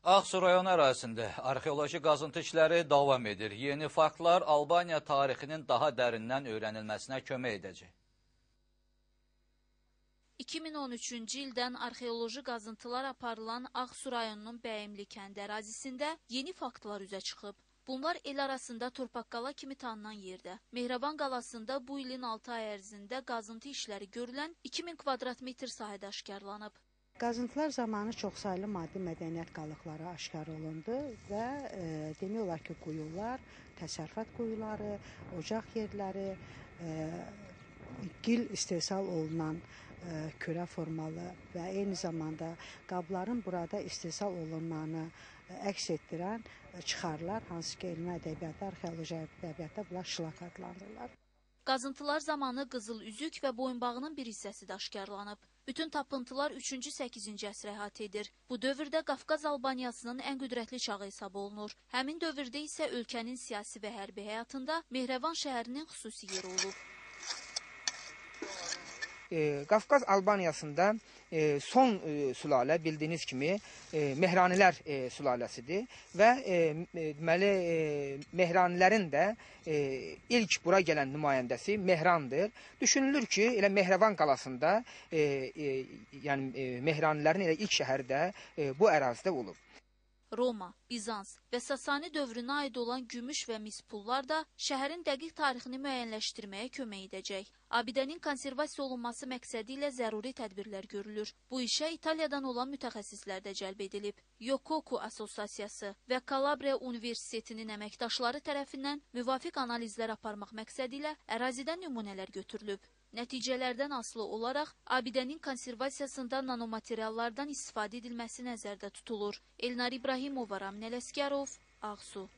Ağsu rayonu ərazisində arxeoloji qazıntı işləri davam edir. Yeni faktlar Albaniya tarixinin daha dərindən öyrənilməsinə kömək edəcək. 2013-cü ildən arxeoloji qazıntılar aparılan Ağsu rayonunun Bəyimli kəndi ərazisində yeni faktlar üzə çıxıb. Bunlar el arasında Torpaqqala kimi tanınan yerdə. Mehraban qalasında bu ilin 6 ay ərzində qazıntı işləri görülən 2000 kvadrat metr sahədə aşkarlanıb. Qazıntılar zamanı çoxsaylı maddi mədəniyyət qalıqları aşkar olundu və demək olar ki, quyular, təsərrüfat quyuları, ocaq yerləri, gil istehsal olunan kürə formalı və eyni zamanda qabların burada istehsal olunmanı əks etdirən çıxarlar, hansı ki, elmi ədəbiyyatda, arxeoloji ədəbiyyatda bunlar şlak adlandırırlar. Qazıntılar zamanı qızıl üzük və boyunbağının bir hissəsi də aşkarlanıb. Bütün tapıntılar 3-cü 8-ci əsrə əhatə edir. Bu dövrdə Qafqaz Albaniyasının ən qüdrətli çağı hesab olunur. Həmin dövrdə isə ölkənin siyasi və hərbi həyatında Mehrevan şəhərinin xüsusi yeri olub. Qafqaz Albaniyasında son sülalə bildiyiniz kimi Mehranilər sülaləsidir və deməli Mehranilərin də ilk bura gələn nümayəndəsi Mehrandır. Düşünülür ki, elə Mehrevan qalasında yəni Mehranilərin elə ilk şəhəri də bu ərazidə olub. Roma, Bizans və Sasani dövrünə aid olan gümüş və mis pullar da şəhərin dəqiq tarixini müəyyənləşdirməyə kömək edəcək. Abidənin konservasiya olunması məqsədi ilə zəruri tədbirlər görülür. Bu işə İtaliyadan olan mütəxəssislər də cəlb edilib. Yokoku Asosiasiyası və Kalabriya Universitetinin əməkdaşları tərəfindən müvafiq analizlər aparmaq məqsədi ilə ərazidən nümunələr götürülüb. Nəticələrdən asılı olaraq abidənin konservasiyasında nanomateriallardan istifadə edilməsi nəzərdə tutulur. Elnar İbrahimova, Ramin Ələsgərov, Ağsu.